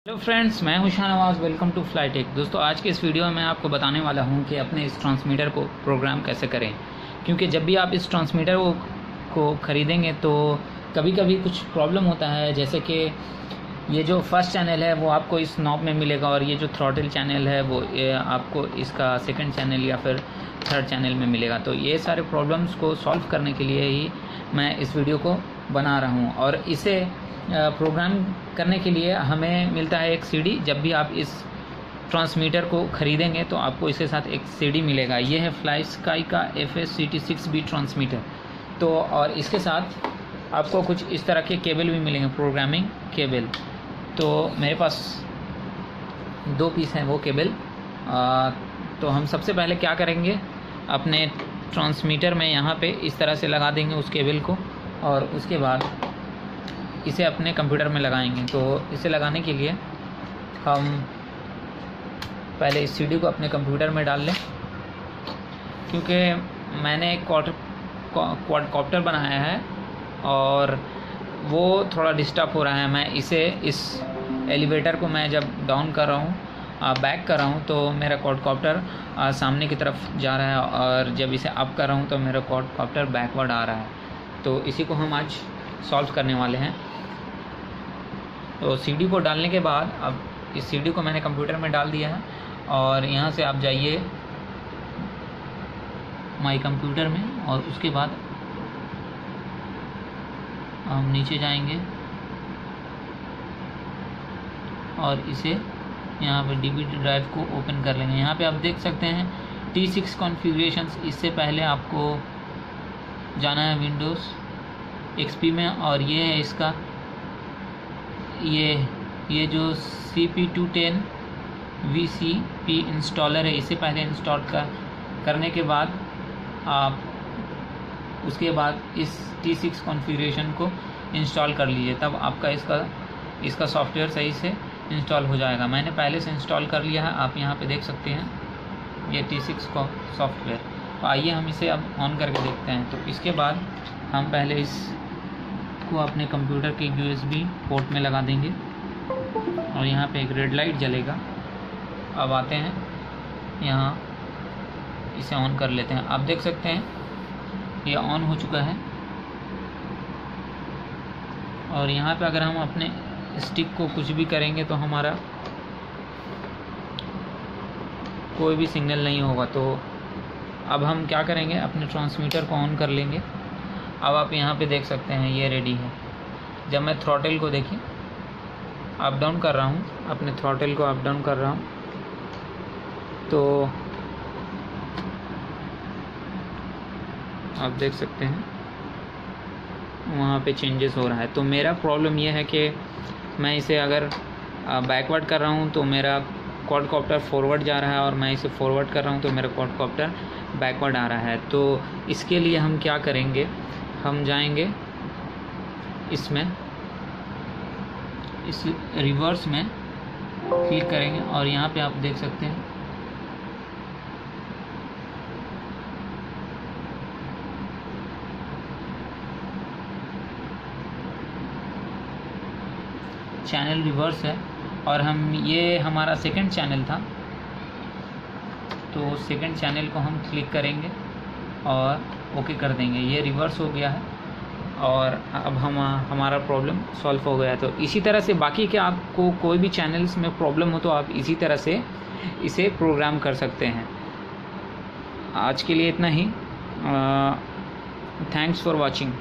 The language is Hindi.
हेलो फ्रेंड्स, मैं हूं शाहनवाज। Welcome to फ्लाईटेक। दोस्तों, आज के इस वीडियो में मैं आपको बताने वाला हूं कि अपने इस ट्रांसमीटर को प्रोग्राम कैसे करें। क्योंकि जब भी आप इस ट्रांसमीटर को ख़रीदेंगे तो कभी कभी कुछ प्रॉब्लम होता है, जैसे कि ये जो फर्स्ट चैनल है वो आपको इस नॉब में मिलेगा और ये जो थ्रॉटल चैनल है वो आपको इसका सेकंड चैनल या फिर थर्ड चैनल में मिलेगा। तो ये सारे प्रॉब्लम्स को सॉल्व करने के लिए ही मैं इस वीडियो को बना रहा हूँ। और इसे प्रोग्राम करने के लिए हमें मिलता है एक सीडी। जब भी आप इस ट्रांसमीटर को ख़रीदेंगे तो आपको इसके साथ एक सीडी मिलेगा। ये है फ्लाईस्काई का fs-ct6b ट्रांसमीटर। तो और इसके साथ आपको कुछ इस तरह के केबल भी मिलेंगे, प्रोग्रामिंग केबल। तो मेरे पास 2 पीस हैं वो केबल। तो हम सबसे पहले क्या करेंगे, अपने ट्रांसमीटर में यहाँ पे इस तरह से लगा देंगे उस केबल को, और उसके बाद इसे अपने कंप्यूटर में लगाएंगे। तो इसे लगाने के लिए हम पहले इस सीडी को अपने कंप्यूटर में डाल लें, क्योंकि मैंने एक क्वाडकॉप्टर बनाया है और वो थोड़ा डिस्टर्ब हो रहा है। मैं इसे इस एलिवेटर को मैं जब डाउन कर रहा हूँ, बैक कर रहा हूँ, तो मेरा क्वाडकॉप्टर सामने की तरफ जा रहा है, और जब इसे अप कर रहा हूँ तो मेरा क्वाडकॉप्टर बैकवर्ड आ रहा है। तो इसी को हम आज सॉल्व करने वाले हैं। तो सीडी को डालने के बाद अब इस सीडी को मैंने कंप्यूटर में डाल दिया है, और यहाँ से आप जाइए माई कंप्यूटर में, और उसके बाद हम नीचे जाएंगे और इसे यहाँ पे डीवीडी ड्राइव को ओपन कर लेंगे। यहाँ पे आप देख सकते हैं T6 कॉन्फ़िगरेशंस। इससे पहले आपको जाना है विंडोज़ XP में, और ये है इसका ये जो CP210 VCP इंस्टॉलर है। इसे पहले इंस्टॉल करने के बाद आप उसके बाद इस T6 कॉन्फ़िगरेशन को इंस्टॉल कर लीजिए, तब आपका इसका सॉफ्टवेयर सही से इंस्टॉल हो जाएगा। मैंने पहले से इंस्टॉल कर लिया है, आप यहाँ पे देख सकते हैं ये T6 का सॉफ्टवेयर। तो आइए हम इसे अब ऑन करके देखते हैं। तो इसके बाद हम पहले इसको अपने कंप्यूटर के USB पोर्ट में लगा देंगे, और यहाँ पे एक रेड लाइट जलेगा। अब आते हैं यहाँ, इसे ऑन कर लेते हैं। आप देख सकते हैं ये ऑन हो चुका है, और यहाँ पे अगर हम अपने स्टिक को कुछ भी करेंगे तो हमारा कोई भी सिग्नल नहीं होगा। तो अब हम क्या करेंगे, अपने ट्रांसमीटर को ऑन कर लेंगे। अब आप यहाँ पे देख सकते हैं ये रेडी है। जब मैं थ्रॉटल को देखिए अप डाउन कर रहा हूँ, अपने थ्रॉटल को अप डाउन कर रहा हूँ, तो आप देख सकते हैं वहाँ पे चेंजेस हो रहा है। तो मेरा प्रॉब्लम ये है कि मैं इसे अगर बैकवर्ड कर रहा हूँ तो मेरा क्वाडकॉप्टर फॉरवर्ड जा रहा है, और मैं इसे फॉरवर्ड कर रहा हूँ तो मेरा क्वाडकॉप्टर बैकवर्ड आ रहा है। तो इसके लिए हम क्या करेंगे, हम जाएंगे इसमें, इस रिवर्स में क्लिक करेंगे, और यहाँ पे आप देख सकते हैं चैनल रिवर्स है, और ये हमारा सेकंड चैनल था। तो सेकंड चैनल को हम क्लिक करेंगे और ओके कर देंगे। ये रिवर्स हो गया है, और अब हमारा प्रॉब्लम सॉल्व हो गया है। तो इसी तरह से बाकी के आपको कोई भी चैनल्स में प्रॉब्लम हो तो आप इसी तरह से इसे प्रोग्राम कर सकते हैं। आज के लिए इतना ही। Thanks for watching.